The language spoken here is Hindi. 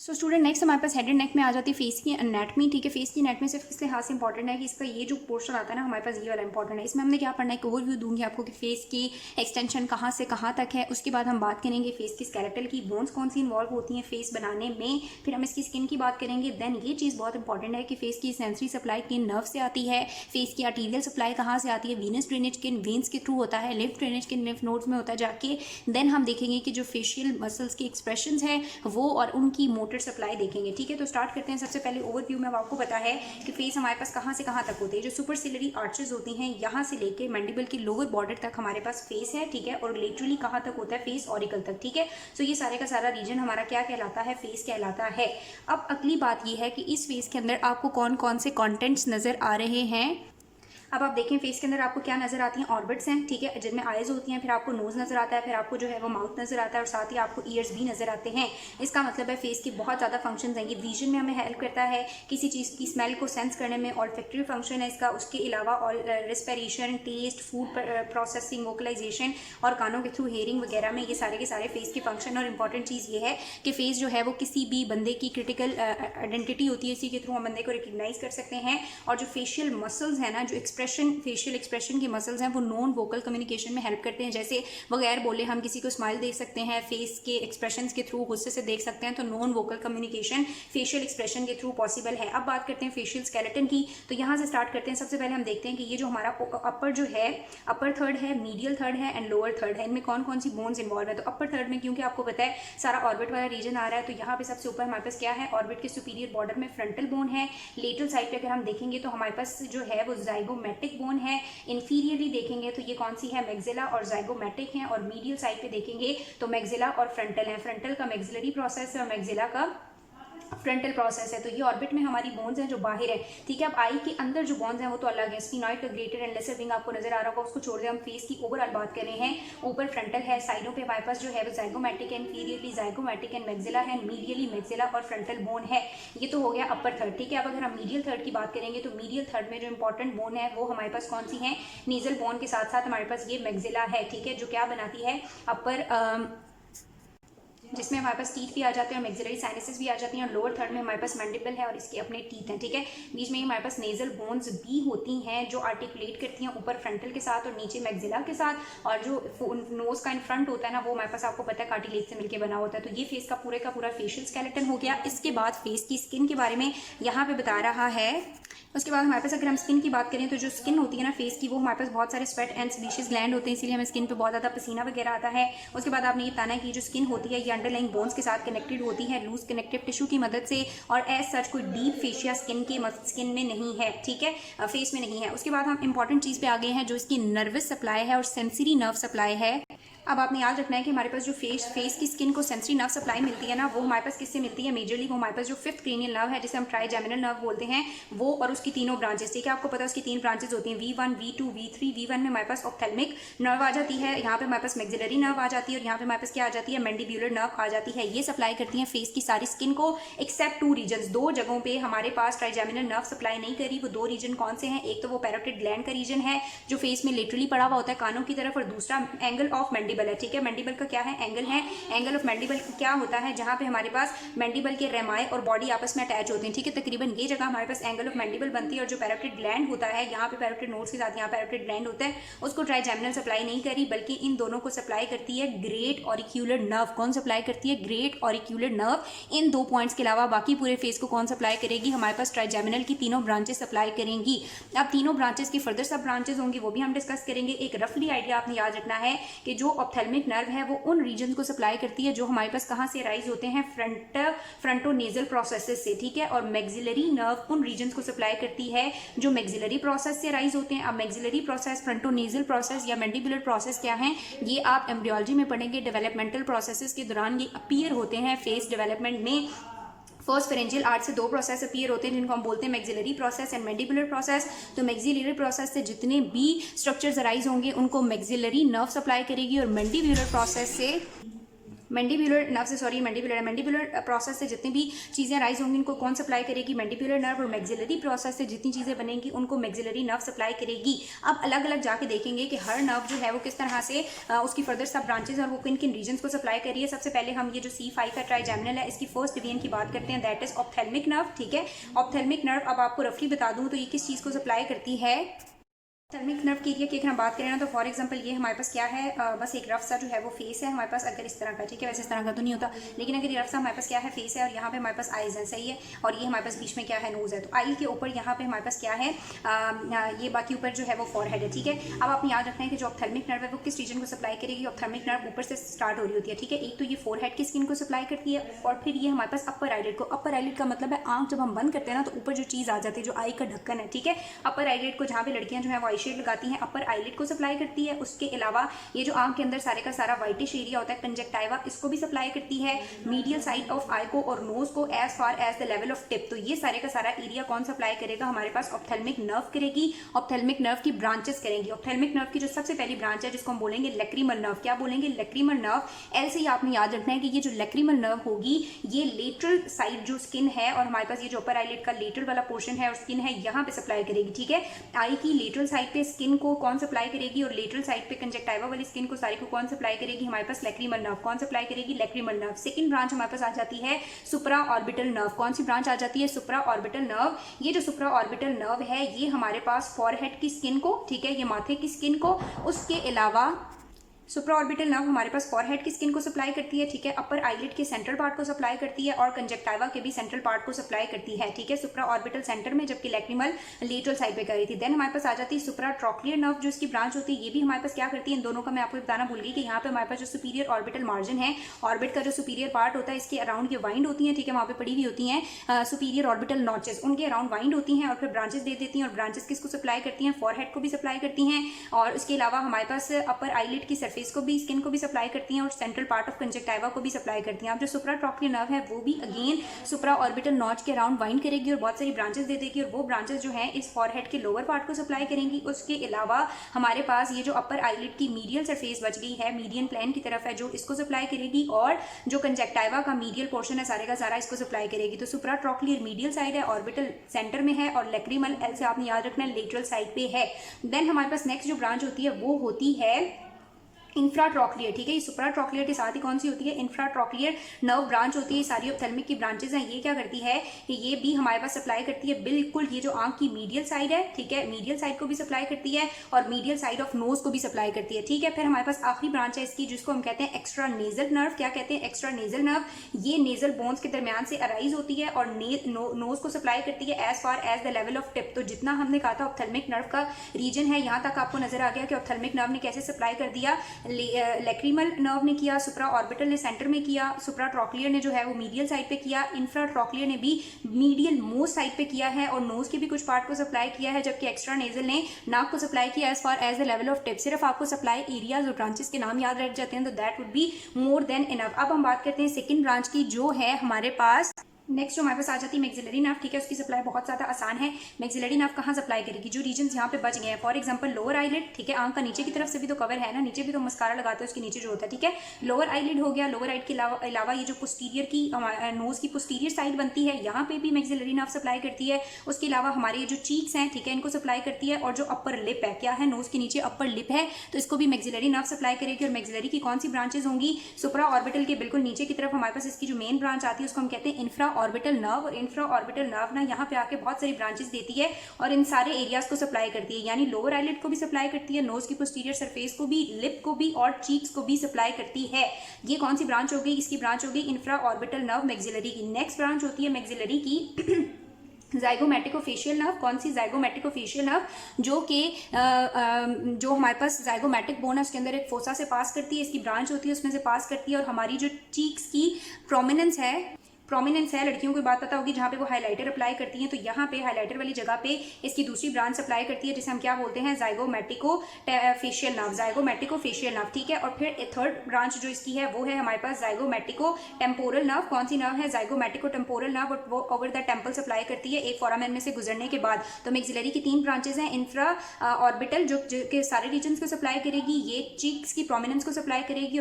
सो स्टूडेंट नेक्स्ट हमारे पास हेड एंड नेक में आ जाती है फेस की एनाटमी। ठीक है, फेस की एनाटमी सिर्फ इस लिहाज से इंपॉर्टेंट है कि इसका ये जो पोर्शन आता है ना हमारे पास ये वाला इंपॉर्टेंट है। इसमें हमने क्या पढ़ना है, एक ओवरव्यू दूंगी आपको कि फेस की एक्सटेंशन कहाँ से कहाँ तक है। उसके बाद हम बात करेंगे फेस की स्केलेटल की बोन्स कौन सी इन्वॉल्व होती हैं फेस बनाने में। फिर हम इसकी स्किन की बात करेंगे। देन ये चीज़ बहुत इंपॉर्टेंट है कि फेस की सेंसरी सप्लाई किन नर्व से आती है, फेस की आर्टीरियल सप्लाई कहाँ से आती है, वीनस ड्रेनेज किन वेन्स के थ्रू होता है, लिम्फ ड्रेनेज किन लिम्फ नोड्स में होता है जाके। देन हम देखेंगे कि जो फेशियल मसल्स की एक्सप्रेशंस हैं वो और उनकी मोटर सप्लाई देखेंगे। ठीक है, तो स्टार्ट करते हैं। सबसे पहले ओवरव्यू में अब आपको पता है कि फेस हमारे पास कहाँ से कहाँ तक होते हैं। जो सुपरसिलरी आर्चेस होती हैं यहाँ से लेके मैंडिबल की लोअर बॉर्डर तक हमारे पास फेस है। ठीक है, और लेटरली कहाँ तक होता है, फेस ऑरिकल तक। ठीक है, तो ये सारे का सारा रीजन हमारा क्या कहलाता है, फेस कहलाता है। अब अगली बात ये है कि इस फेस के अंदर आपको कौन कौन से कॉन्टेंट्स नजर आ रहे हैं। अब आप देखें फेस के अंदर आपको क्या नजर आती हैं, ऑर्बिट्स हैं। ठीक है, जिनमें आइज होती हैं, फिर आपको नोज नजर आता है, फिर आपको जो है वो माउथ नजर आता है और साथ ही आपको ईयर्स भी नजर आते हैं। इसका मतलब है फेस की बहुत ज़्यादा फंक्शंस हैं। ये विजन में हमें हेल्प करता है, किसी चीज़ की स्मेल को सेंस करने में ऑल्फैक्टरी फंक्शन है इसका। उसके अलावा respiration, taste, food processing, vocalisation और कानों के थ्रू हेयरिंग वगैरह में ये सारे के सारे फेस के फंक्शन। और इंपॉर्टेंट चीज़ ये है कि फेस जो है वो किसी भी बंदे की क्रिटिकल आइडेंटिटी होती है, इसी के थ्रू हम बंदे को रिकग्नाइज कर सकते हैं। और जो फेशियल मसल्स हैं ना, जो फेशियल एक्सप्रेशन के मसल्स हैं वो नॉन वोकल कम्युनिकेशन में हेल्प करते हैं। जैसे बगैर बोले हम किसी को स्माइल दे सकते हैं, फेस के एक्सप्रेशंस के थ्रू गुस्से से देख सकते हैं, तो non vocal communication facial expression के थ्रू पॉसिबल है। अब बात करते हैं फेशियल स्केलेटन की, तो यहाँ से स्टार्ट करते हैं। सबसे पहले हम देखते हैं कि ये जो हमारा अपर जो है, अपर थर्ड है, मीडियल थर्ड है एंड लोअर थर्ड है, इनमें कौन कौन सी बोन्स इन्वॉल्व है। तो अपर थर्ड में क्योंकि आपको पता है सारा ऑर्बिट वाला रीजन आ रहा है, तो यहाँ पे सबसे ऊपर हमारे पास क्या है, ऑर्बिट के सुपीरियर बॉर्डर में फ्रंटल बोन है। लेटरल साइड पे अगर हम देखेंगे तो हमारे पास जो है वो जाइगोमेटिक बोन है। इंफीरियरली देखेंगे तो ये कौन सी है, मैक्सिला और जाइगोमेटिक है। और मीडियल साइड पे देखेंगे तो मैक्सिला और फ्रंटल है। फ्रंटल का मैक्सिलरी प्रोसेस है और मैक्सिला का फ्रंटल प्रोसेस है। तो ये ऑर्बिट में हमारी बोन्स हैं जो बाहर है। ठीक है, अब आई के अंदर जो बोन्स हैं वो तो अलग है। स्फिनॉइड का ग्रेटर एंड लेसर विंग आपको नजर आ रहा होगा, उसको छोड़ दे। हम फेस की ओवरऑल बात कर रहे हैं। ऊपर फ्रंटल है, साइडों पे हमारे पास जो है वो जाइगोमेटिक है, इंफीरियरली जाइगोमेटिक एंड मैक्सिला है, मीडियली मैक्सिला और फ्रंटल बोन है। ये तो हो गया अपर थर्ड। ठीक है, अब अगर हम मीडियल थर्ड की बात करेंगे तो मीडियल थर्ड में जो इंपॉर्टेंट बोन है वो हमारे पास कौन सी है, नीजल बोन के साथ साथ हमारे पास ये मैक्सिला है। ठीक है, जो क्या बनाती है, अपर जिसमें हमारे पास टीथ भी आ जाते हैं और मैक्सिलरी साइनसेस भी आ जाती हैं। और लोअर थर्ड में हमारे पास मैंडिबल है और इसके अपने टीथ हैं। ठीक है, बीच में हमारे पास नेजल बोन्स भी होती हैं जो आर्टिकुलेट करती हैं ऊपर फ्रंटल के साथ और नीचे मैक्सिला के साथ। और जो नोज का इन फ्रंट होता है ना वो हमारे पास आपको पता है कार्टिलेज से मिलकर बना होता है। तो ये फेस का पूरा फेशियल स्केलेटन हो गया। इसके बाद फेस की स्किन के बारे में यहाँ पे बता रहा है। उसके बाद हमारे पास अगर हम स्किन की बात करें तो जो स्किन होती है ना फेस की, वो हमारे पास बहुत सारे स्वेट एंड सीबेशियस ग्लैंड होते हैं, इसीलिए हमें स्किन पे बहुत ज़्यादा पसीना वगैरह आता है। उसके बाद आपने ये बताना है कि जो स्किन होती है ये अंडरलाइंग बोन्स के साथ कनेक्टेड होती है लूज कनेक्टिव टिश्यू की मदद से, और एज सच कोई डीप फेशिया स्किन में नहीं है। ठीक है, फेस में नहीं है। उसके बाद हम इंपॉर्टेंट चीज़ पे आ गए हैं जो इसकी नर्वस सप्लाई है और सेंसरी नर्व सप्लाई है। अब आपने याद रखना है कि हमारे पास जो फेस की स्किन को सेंसरी नर्व सप्लाई मिलती है ना, वो हमारे पास किससे मिलती है, मेजरली वो हमारे पास जो फिफ्थ क्रेनियल नर्व है जिसे हम ट्राइजेमिनल नर्व बोलते हैं, वो और उसकी तीनों ब्रांचेस। ठीक है, आपको पता है उसकी 3 ब्रांचेस होती हैं, V1, V2, V3। V1 में हमारे पास ऑप्थेल्मिक नर्व आ जाती है, यहाँ पे हमारे पास मैक्सिलरी नर्व आ जाती है और यहाँ पे हमारे पास क्या आ जाती है, मैंडिब्यूलर नर्व आ जाती है। ये सप्लाई करती है फेस की सारी स्किन को एक्सेप्ट 2 रीजन। 2 जगहों पे हमारे पास ट्राइजेमिनल नर्व सप्लाई नहीं करी। वो 2 रीजन कौन से हैं, एक तो वो पैरोटिड ग्लैंड का रीजन है जो फेस में लिटरली पड़ा हुआ होता है कानों की तरफ, और दूसरा एंगल ऑफ मैंडिबल है। ठीक है, मैंडिबल का क्या है, एंगल है। एंगल ऑफ मैंडिबल क्या होता है, जहां पे हमारे पास मैंडिबल के रेमाए और बॉडी आपस में अटैच होते हैं। ठीक है, तकरीबन ये जगह हमारे पास एंगल ऑफ मैंडिबल बनती है। और जो पैरोटिड ग्लैंड होता है, यहाँ पे पैरोटिड नोड्स के साथ यहाँ पैरोटिड ग्लैंड होता है, उसको ट्राइजेमिनल सप्लाई नहीं करी, बल्कि इन दोनों को सप्लाई करती है ग्रेट ऑरिक्यूलर नर्व। कौन सप्लाई करती है, ग्रेट ऑरिक्यूलर नर्व। इन 2 पॉइंट्स के अलावा बाकी पूरे फेस को कौन सप्लाई करेगी, हमारे पास ट्राइजेमिनल की तीनों ब्रांचेस सप्लाई करेंगी। अब तीनों ब्रांचेस की फर्दर सब ब्रांचेस होंगी, वो भी हम डिस्कस करेंगे। एक रफली आइडिया आपने याद रखना है कि जो ऑप्थेल्मिक नर्व है वो उन रीजन को सप्लाई करती है जो हमारे पास कहां से राइज होते हैं, फ्रंटोनेजल प्रोसेसेस से। ठीक है, और मैक्सिलरी नर्व उन रीजन्स को सप्लाई करती है जो मैक्सिलरी प्रोसेस से राइज होते हैं। अब मैक्सिलरी प्रोसेस, फ्रंटोनेजल प्रोसेस या मैंडिबुलर प्रोसेस क्या है, ये आप एम्ब्रियोलॉजी में पढ़ेंगे। डेवलपमेंटल प्रोसेसेस के दौरान ये अपीयर होते हैं फेस डेवलपमेंट में। फर्स्ट फेरेंजियल आर्ट से 2 प्रोसेस अपीयर होते हैं जिनको हम बोलते हैं maxillary process and mandibular process. तो मैक्सिलरी प्रोसेस से जितने भी स्ट्रक्चर्स अराइज होंगे उनको मैक्सिलरी नर्व सप्लाई करेगी, और मैंडिबुलर प्रोसेस से मैंडिबुलर नर्व से, सॉरी मैंडिबुलर प्रोसेस से जितनी भी चीज़ें राइज होंगी उनको कौन सप्लाई करेगी? Mandibular nerve. और मैक्सिलरी प्रोसेस से जितनी चीज़ें बनेंगी उनको मैक्सिलरी नर्व सप्लाई करेगी। अब अलग अलग जाके देखेंगे कि हर नर्व जो है वो किस तरह से उसकी फर्दर सब ब्रांचेज और वो किन किन रीजन को सप्लाई कर रही है। सबसे पहले हम ये जो C5 का ट्राइजेमिनल है इसकी फर्स्ट डिवीजन की बात करते हैं, दैट इज ऑप्थेल्मिक नर्व। ठीक है, ऑप्थेल्मिक नर्व अब आपको रफली बता दूं तो ये किस चीज़ को सप्लाई करती है? ऑप्थेल्मिक नर्व के एरिया की अगर हम बात करें ना तो फॉर एग्जांपल ये हमारे पास क्या है, बस एक रफ सा जो है वो फेस है हमारे पास, अगर इस तरह का, ठीक है, वैसे इस तरह का तो नहीं होता, लेकिन अगर ये रफ सा हमारे पास क्या है, फेस है, और यहाँ पे हमारे पास आईज है, सही है, और ये हमारे पास बीच में क्या है, नोज है। तो आई के ऊपर यहाँ पे हमारे पास क्या है, ये बाकी ऊपर जो है वो फॉरहेड है। ठीक है, अब आपने याद रखना है कि जो ऑप्थेल्मिक नर्व है वो किस रीजन को सप्लाई करेगी? ऑप्थेल्मिक नर्व ऊपर से स्टार्ट हो रही होती है। ठीक है, एक तो ये फोरहेड की स्किन को सप्लाई करती है और फिर ये हमारे पास अपर आईलिड को। अपर आईलिड का मतलब है आंख जब हम बंद करते हैं ना तो ऊपर जो चीज़ आ जाती है, जो आई का ढक्कन है। ठीक है, अपर आईलिड को जहाँ पे लड़कियाँ जो है वो आई शेड लगाती हैं अपर आईलिड को सप्लाई करती है। उसके अलावा ये जो आंख के अंदर सारे का सारा व्हाइटिश एरिया होता है कंजक्टाइवा, इसको भी सप्लाई करती है। मीडियल साइड ऑफ आई को और नोज को as far as the level of tip. तो ये सारे का सारा एरिया कौन सप्लाई करेगा? हमारे पास ऑप्थेल्मिक नर्व करेगी। ऑप्थेल्मिक नर्व की ब्रांचेस करेंगी। ऑप्थेल्मिक नर्व की जो सबसे पहली ब्रांच है जिसको हम बोलेंगे लैक्रिमल नर्व। क्या बोलेंगे? Lacrimal nerve. एल से ही आपने याद रखना है कि ये जो लैक्रिमल नर्व होगी ये लेटरल साइड जो स्किन है और हमारे पास ये जो अपर आईलिड का लेटरल वाला पोर्शन है और स्किन है यहाँ पे सप्लाई करेगी। ठीक है, आई की लेटरल साइड पे स्किन को कौन सप्लाई करेगी और लेटरल साइड पे कंजक्टाइवा वाली स्किन को सारी को कौन सप्लाई करेगी? हमारे पास लैक्रिमल नर्व। कौन सप्लाई करेगी? Lacrimal nerve. सेकंड ब्रांच हमारे पास आ जाती है सुप्रा ऑर्बिटल नर्व। कौन सी ब्रांच आ जाती है? सुप्रा ऑर्बिटल नर्व। ये जो सुप्रा ऑर्बिटल नर्व है ये हमारे पास फॉरहेड की स्किन को, ठीक है, ये माथे की स्किन को, उसके अलावा सुप्रा ऑर्बिटल नर्व हमारे पास फॉरहेड की स्किन को सप्लाई करती है। ठीक है, अपर आईलिड के सेंट्रल पार्ट को सप्लाई करती है और कंजक्टाइवा के भी सेंट्रल पार्ट को सप्लाई करती है। ठीक है, सुप्रा ऑर्बिटल सेंटर में जबकि लैक्रिमल लेटरल साइड पे कर रही थी। देन हमारे पास आ जाती है सुप्रा ट्रॉक्लियर नर्व जो इसकी ब्रांच होती है। ये भी हमारे पास क्या करती है? इन दोनों का मैं आपको बताना भूल गई कि यहाँ पे हमारे पास जो सुपीरियर ऑर्बिटल मार्जिन है, ऑर्बिट का जो सुपीरियर पार्ट होता है इसके अराउंड ये वाइंड होती है। ठीक है, वहाँ पे पड़ी हुई होती हैं सुपीरियर ऑर्बिटल नॉचेस, उनके अराउंड वाइंड होती हैं और फिर ब्रांचेस दे देती हैं। और ब्रांचेस किसको सप्लाई करती हैं? फॉरहेड को भी सप्लाई करती हैं और उसके अलावा हमारे पास अपर आईलिड की सरफेस को भी, स्किन को सप्लाई करती हैं और सेंट्रल पार्ट ऑफ कंजक्टाइवा को भी सप्लाई करती हैं। अब जो सुप्रा ट्रॉक्लियर नर्व है वो भी अगेन सुप्रा ऑर्बिटल नॉच के अराउंड वाइंड करेगी और बहुत सारी ब्रांचेस दे देगी और वो ब्रांचेस जो है इस फॉरहेड के लोअर पार्ट को सप्लाई करेंगी। उसके अलावा हमारे पास ये जो अपर आईलिड की मीडियल सरफेस बच गई है, मीडियन प्लेन की तरफ है, जो इसको सप्लाई करेगी और जो कंजक्टाइवा का मीडियल पोर्शन है सारे का सारा इसको सप्लाई करेगी। तो सुप्रा ट्रॉक्लियर मीडियल साइड है, ऑर्बिटल सेंटर में है और लैक्रिमल एल से आपने याद रखना लेटरल साइड पे है। देन हमारे पास नेक्स्ट जो ब्रांच होती है वो होती है इंफ्राट्रॉक्लियर। ठीक है, ये सुप्रा ट्रॉक्लियर के साथ ही कौन सी होती है? इंफ्राट्रॉक्लियर नर्व ब्रांच होती है। सारी ऑप्थेल्मिक की ब्रांचेस हैं। ये क्या करती है कि ये भी हमारे पास सप्लाई करती है बिल्कुल ये जो आंख की मीडियल साइड है, ठीक है, मीडियल साइड को भी सप्लाई करती है और मीडियल साइड ऑफ नोज को भी सप्लाई करती है। ठीक है, फिर हमारे पास आखिरी ब्रांच है इसकी जिसको हम कहते हैं एक्स्ट्रा नेजल नर्व। क्या कहते हैं? Extra nasal nerve. ये नेजल बोन्स के दरमियान से अराइज होती है और नोज को सप्लाई करती है as far as the level of tip. तो जितना हमने कहा था ऑप्थेल्मिक नर्व का रीजन है, यहाँ तक आपको नजर आ गया कि ऑप्थेल्मिक नर्व ने कैसे सप्लाई कर दिया। लैक्रिमल नर्व ने किया, सुप्रा ऑर्बिटल ने सेंटर में किया, सुप्रा ट्रॉक्लियर ने जो है वो मीडियल साइड पे किया, इंफ्रा ट्रॉक्लियर ने भी मीडियल मोस्ट साइड पे किया है और नोज के भी कुछ पार्ट को सप्लाई किया है, जबकि एक्स्ट्रा नेजल ने नाक को सप्लाई किया as far as the level of tip. सिर्फ आपको सप्लाई एरियाज और ब्रांचेस के नाम याद रख जाते हैं तो that would be more than enough. अब हम बात करते हैं सेकेंड ब्रांच की जो है हमारे पास नेक्स्ट जो हमारे पास आ जाती है मैक्सिलरी नर्व। ठीक है, उसकी सप्लाई बहुत ज़्यादा आसान है। मैक्सिलरी नर्व कहाँ सप्लाई करेगी? जो रीजन यहाँ पे बच गए हैं, फॉर एग्जांपल लोअर आईलिड, ठीक है, आंख का नीचे की तरफ से भी तो कवर है ना, नीचे भी तो मस्कारा लगाते हैं उसके नीचे जो होता है। ठीक है, लोअर आईलिड हो गया। लोअर आईलिड के अलावा ये जो पोस्टीरियर की नोज की पोस्टीरियर साइड बनती है यहाँ पे भी मैक्सिलरी नर्व सप्लाई करती है। उसके अलावा हमारे ये जो चीक्स हैं, ठीक है, इनको सप्लाई करती है और जो अपर लिप है, क्या है, नोज के नीचे अपर लिप है, तो इसको भी मैक्सिलरी नर्व सप्लाई करेगी। और मैक्सिलरी की कौन सी ब्रांचेज होंगी? सुप्रा ऑर्बिटल के बिल्कुल नीचे की तरफ हमारे पास इसकी जो मेन ब्रांच आती है उसको हम कहते हैं infra orbital nerve. Infra orbital nerve ना यहाँ पे आके बहुत सारी ब्रांचेस देती है और इन सारे एरियाज को सप्लाई करती है, यानी लोअर आईलिड को भी सप्लाई करती है, नोज की पोस्टीरियर सरफेस को भी, लिप को भी और चीक्स को भी सप्लाई करती है। ये कौन सी ब्रांच हो गई? इसकी ब्रांच हो गई इंफ्रा ऑर्बिटल नर्व मैक्सिलरी की। नेक्स्ट ब्रांच होती है मैक्सिलरी की ज़ाइगोमेटिकोफेशियल नर्व। कौन सी? ज़ाइगोमेटिकोफेशियल नर्व, जो कि जो हमारे पास ज़ाइगोमेटिक बोन है उसके अंदर एक फोसा से पास करती है, इसकी ब्रांच होती है उसमें से पास करती है और हमारी जो चीक्स की प्रोमिनेंस है, लड़कियों को बात पता होगी जहाँ पे वो हाइलाइटर अप्लाई करती हैं, तो यहाँ पे हाइलाइटर वाली जगह पे इसकी दूसरी ब्रांच अप्लाई करती है जिसे हम क्या बोलते हैं? ज़ाइगोमेटिकोफेशियल नर्व। ज़ाइगोमेटिकोफेशियल नर्व, ठीक है। और फिर थर्ड ब्रांच जो इसकी है वो है हमारे पास ज़ाइगोमेटिको टेम्पोरल नर्व। कौन सी नर्व है? ज़ाइगोमेटिको टेम्पोरल नर्व, और वो ओवर द टेम्पल सप्लाई करती है एक फोरामेन में से गुजरने के बाद। तो मैक्सिलरी की 3 ब्रांचेज हैं। इंफ्रा ऑर्बिटल जो के सारे रीजन को सप्लाई करेगी, ये चीक्स की प्रोमिनेंस को सप्लाई करेगी